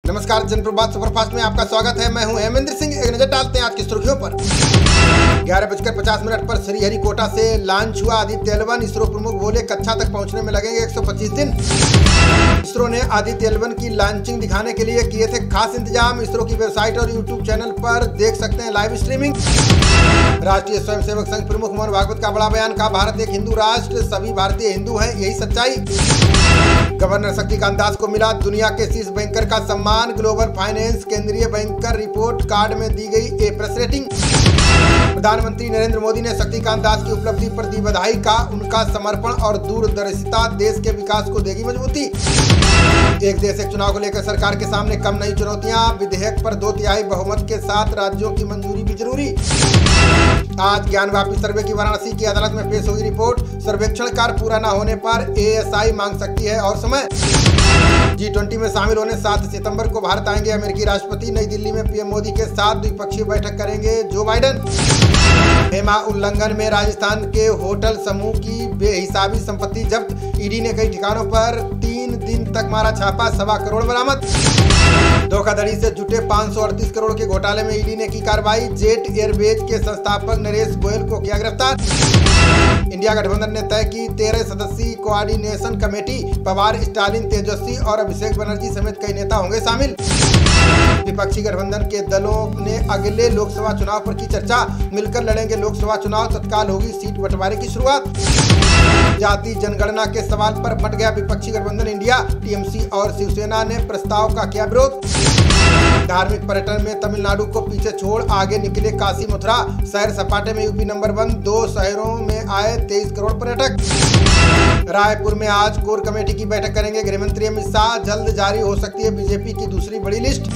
नमस्कार, जनप्रभात सुपरफास्ट में आपका स्वागत है। मैं हूं हेमेंद्र सिंह। एक नजर डालते हैं आज की सुर्खियों पर। 11:50 पर श्रीहरिकोटा से लॉन्च हुआ आदित्य L1। इसरो प्रमुख बोले कक्षा तक पहुंचने में लगेंगे 125 दिन। इसरो ने आदित्य L1 की लॉन्चिंग दिखाने के लिए किए थे खास इंतजाम। इसरो की वेबसाइट और यूट्यूब चैनल पर देख सकते हैं लाइव स्ट्रीमिंग। राष्ट्रीय स्वयंसेवक संघ प्रमुख मोहन भागवत का बड़ा बयान, कहा भारत एक हिंदू राष्ट्र, सभी भारतीय हिंदू हैं, यही सच्चाई। गवर्नर शक्तिकांत दास को मिला दुनिया के शीर्ष बैंकर का सम्मान। ग्लोबल फाइनेंस केंद्रीय बैंकर रिपोर्ट कार्ड में दी गई A+ रेटिंग। प्रधानमंत्री नरेंद्र मोदी ने शक्तिकांत दास की उपलब्धि पर दी बधाई, का उनका समर्पण और दूरदर्शिता देश के विकास को देगी मजबूती। एक देश एक चुनाव को लेकर सरकार के सामने कम नई चुनौतियां। विधेयक पर 2/3 बहुमत के साथ राज्यों की मंजूरी भी जरूरी। आज ज्ञानव्यापी सर्वे की वाराणसी की अदालत में पेश होगी रिपोर्ट। सर्वेक्षण कार्य पूरा न होने पर ASI मांग सकती है और समय। G20 में शामिल होने 7 सितंबर को भारत आएंगे अमेरिकी राष्ट्रपति। नई दिल्ली में PM मोदी के साथ द्विपक्षीय बैठक करेंगे जो बाइडेन। हेमा उल्लंघन में राजस्थान के होटल समूह की बेहिसाबी संपत्ति जब्त। ED ने कई ठिकानों पर 3 दिन तक मारा छापा, 1.25 करोड़ बरामद। धोखाधड़ी से जुटे 538 करोड़ के घोटाले में ED ने की कार्रवाई। जेट एयरवेज के संस्थापक नरेश गोयल को किया गिरफ्तार। इंडिया गठबंधन ने तय की 13 सदस्यीय कोऑर्डिनेशन कमेटी। पवार, स्टालिन, तेजस्वी और अभिषेक बनर्जी समेत कई नेता होंगे शामिल। विपक्षी गठबंधन के दलों ने अगले लोकसभा चुनाव पर की चर्चा। मिलकर लड़ेंगे लोकसभा चुनाव, तत्काल होगी सीट बंटवारे की शुरुआत। जाति जनगणना के सवाल पर फट गया विपक्षी गठबंधन इंडिया। TMC और शिवसेना ने प्रस्ताव का किया विरोध। धार्मिक पर्यटन में तमिलनाडु को पीछे छोड़ आगे निकले काशी मथुरा। शहर सपाटे में यूपी नंबर 1। 2 शहरों में आए 23 करोड़ पर्यटक। रायपुर में आज कोर कमेटी की बैठक करेंगे गृहमंत्री अमित शाह। जल्द जारी हो सकती है बीजेपी की दूसरी बड़ी लिस्ट।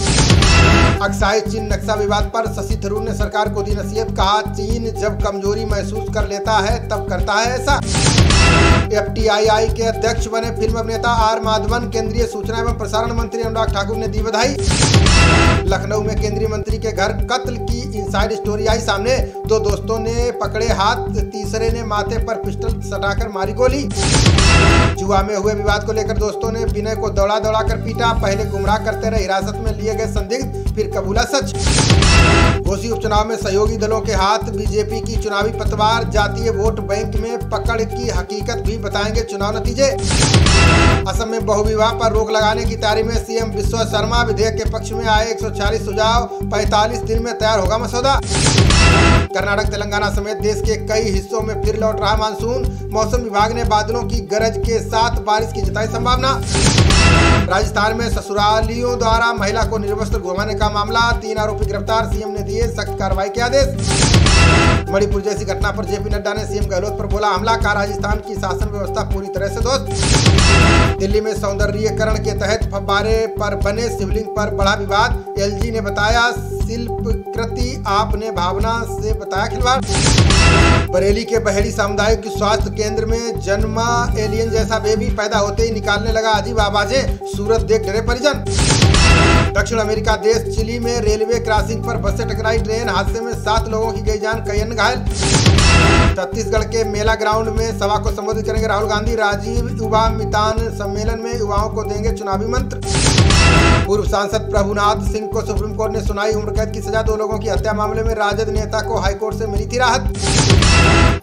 अक्साई चीन नक्शा विवाद पर शशि थरूर ने सरकार को दी नसीहत, कहा चीन जब कमजोरी महसूस कर लेता है तब करता है ऐसा। FTII के अध्यक्ष बने फिल्म अभिनेता R माधवन। केंद्रीय सूचना एवं प्रसारण मंत्री अनुराग ठाकुर ने दी बधाई। लखनऊ में केंद्रीय मंत्री के घर कत्ल की इनसाइड स्टोरी आई सामने। 2 दोस्तों ने पकड़े हाथ, तीसरे ने माथे पर पिस्टल सटाकर मारी गोली। जुआ में हुए विवाद को लेकर दोस्तों ने विनय को दौड़ा कर पीटा। पहले गुमराह करते रहे, हिरासत में लिए गए संदिग्ध, फिर कबूला सच। घोसी उपचुनाव में सहयोगी दलों के हाथ। बीजेपी की चुनावी पतवार। जातीय वोट बैंक में पकड़ की हकीकत भी बताएंगे चुनाव नतीजे। असम में बहुविवाह पर रोक लगाने की तैयारी में CM बिश्वा शर्मा। विधेयक के पक्ष में आए 140 सुझाव। 45 दिन में तैयार होगा मसौदा। कर्नाटक, तेलंगाना समेत देश के कई हिस्सों में फिर लौट रहा मानसून। मौसम विभाग ने बादलों की गरज के साथ बारिश की जताई संभावना। राजस्थान में ससुरालियों द्वारा महिला को निर्वस्त्र घुमाने का मामला। 3 आरोपी गिरफ्तार। CM ने दिए सख्त कार्रवाई के आदेश। मणिपुर जैसी घटना पर JP नड्डा ने CM गहलोत पर बोला हमला, कहा राजस्थान की शासन व्यवस्था पूरी तरह से ध्वस्त। दिल्ली में सौंदर्यीकरण के तहत फव्वारे पर बने शिवलिंग पर बड़ा विवाद। LG ने बताया शिल्पकृति, आपने भावना से बताया खिलवाड़। बरेली के बहेड़ी सामुदायिक स्वास्थ्य केंद्र में जन्मा एलियन जैसा बेबी। पैदा होते ही निकालने लगा अजीब आवाजें, सूरत देख डरे परिजन। दक्षिण अमेरिका देश चिली में रेलवे क्रॉसिंग पर बस से टकराई ट्रेन। हादसे में 7 लोगों की गई जान, कई अन्य घायल। छत्तीसगढ़ के मेला ग्राउंड में सभा को संबोधित करेंगे राहुल गांधी। राजीव युवा मितान सम्मेलन में युवाओं को देंगे चुनावी मंत्र। पूर्व सांसद प्रभुनाथ सिंह को सुप्रीम कोर्ट ने सुनाई उम्र कैद की सजा। 2 लोगों की हत्या मामले में राजद नेता को हाईकोर्ट से मिली थी राहत।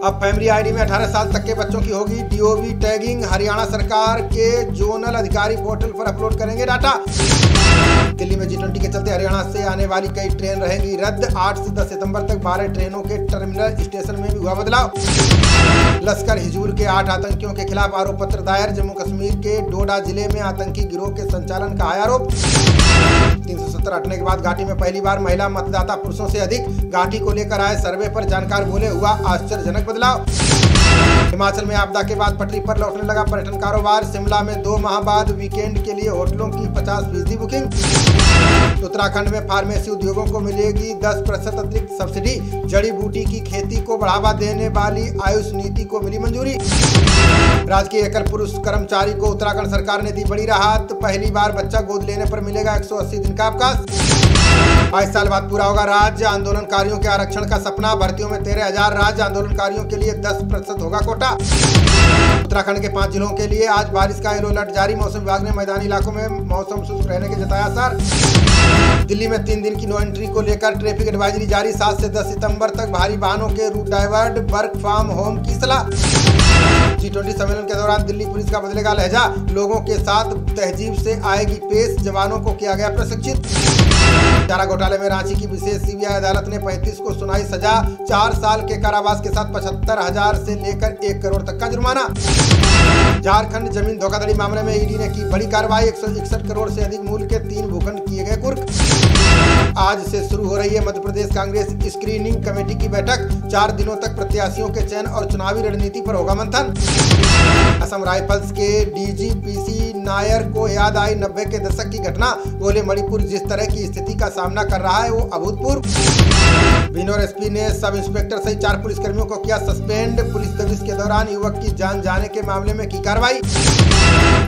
अब फैमिली ID में 18 साल तक के बच्चों की होगी DOB टैगिंग। हरियाणा सरकार के जोनल अधिकारी पोर्टल पर अपलोड करेंगे डाटा। दिल्ली में G20 के चलते हरियाणा से आने वाली कई ट्रेन रहेंगी रद्द। 8 से 10 सितंबर तक 12 ट्रेनों के टर्मिनल स्टेशन में भी हुआ बदलाव। लश्कर हिजबुल के 8 आतंकियों के खिलाफ आरोप पत्र दायर। जम्मू कश्मीर के डोडा जिले में आतंकी गिरोह के संचालन का आया आरोप। 370 हटने के बाद घाटी में पहली बार महिला मतदाता पुरुषों से अधिक। घाटी को लेकर आए सर्वे पर जानकार बोले हुआ आश्चर्यजनक बदलाव। हिमाचल में आपदा के बाद पटरी पर लौटने लगा पर्यटन कारोबार। शिमला में 2 माह बाद वीकेंड के लिए होटलों की 50% बुकिंग। उत्तराखंड में फार्मेसी उद्योगों को मिलेगी 10% अतिरिक्त सब्सिडी। जड़ी बूटी की खेती को बढ़ावा देने वाली आयुष नीति को मिली मंजूरी। राजकीय एकल पुरुष कर्मचारी को उत्तराखंड सरकार ने दी बड़ी राहत। पहली बार बच्चा गोद लेने पर मिलेगा 180 दिन का अवकाश। 22 साल बाद पूरा होगा राज्य आंदोलनकारियों के आरक्षण का सपना। भर्तियों में 13,000 राज्य आंदोलनकारियों के लिए 10% होगा कोटा। उत्तराखंड के 5 जिलों के लिए आज बारिश का येलो अलर्ट जारी। मौसम विभाग ने मैदानी इलाकों में मौसम शुष्क रहने के जताया असर। दिल्ली में 3 दिन की नो एंट्री को लेकर ट्रैफिक एडवाइजरी जारी। 7 से 10 सितंबर तक भारी वाहनों के route divert, work from home की सलाह। G20 सम्मेलन के दौरान दिल्ली पुलिस का बदलेगा लहजा, लोगों के साथ तहजीब से आएगी पेश, जवानों को किया गया प्रशिक्षित। चारा घोटाले में रांची की विशेष सीबीआई अदालत ने 35 को सुनाई सजा, 4 साल के कारावास के साथ 75,000 से लेकर 1 करोड़ तक का जुर्माना। झारखंड जमीन धोखाधड़ी मामले में ईडी ने की बड़ी कार्रवाई, 161 करोड़ से अधिक मूल्य के 3 भूखंड किए गए कुर्क। आज से शुरू हो रही है मध्य प्रदेश कांग्रेस स्क्रीनिंग कमेटी की बैठक, 4 दिनों तक प्रत्याशियों के चयन और चुनावी रणनीति पर होगा मंथन। असम राइफल्स के डीजी पीसी नायर को याद आई 90 के दशक की घटना, बोले मणिपुर जिस तरह की स्थिति का सामना कर रहा है वो अभूतपूर्व। बिनोर एसपी ने सब इंस्पेक्टर सहित 4 पुलिसकर्मियों को किया सस्पेंड, पुलिस दबिश के दौरान युवक की जान जाने के मामले में की कार्रवाई।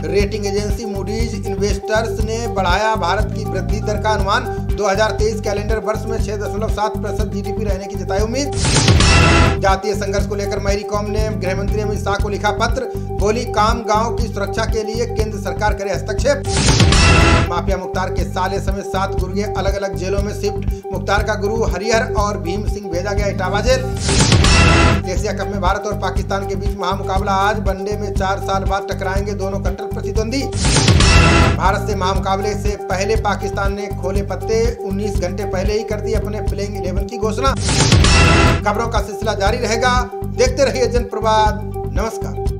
रेटिंग एजेंसी मूडीज इन्वेस्टर्स ने बढ़ाया भारत की वृद्धि दर का अनुमान, 2023 कैलेंडर वर्ष में 6.7% जीडीपी रहने की जताई उम्मीद। जातीय संघर्ष को लेकर मैरी कॉम ने गृह मंत्री अमित शाह को लिखा पत्र, बोली काम गांव की सुरक्षा के लिए केंद्र सरकार करे हस्तक्षेप। माफिया मुख्तार के साले समेत 7 गुर्गे अलग अलग जेलों में शिफ्ट, मुख्तार का गुरु हरिहर और भीम सिंह भेजा गया इटावा जेल। एशिया कप में भारत और पाकिस्तान के बीच महामुकाबला आज, वनडे में 4 साल बाद टकराएंगे दोनों कट्टर प्रतिद्वंदी। भारत से महामुकाबले से पहले पाकिस्तान ने खोले पत्ते, 19 घंटे पहले ही कर दी अपने प्लेइंग 11 की घोषणा। खबरों का सिलसिला जारी रहेगा, देखते रहिए जनप्रवाद। नमस्कार।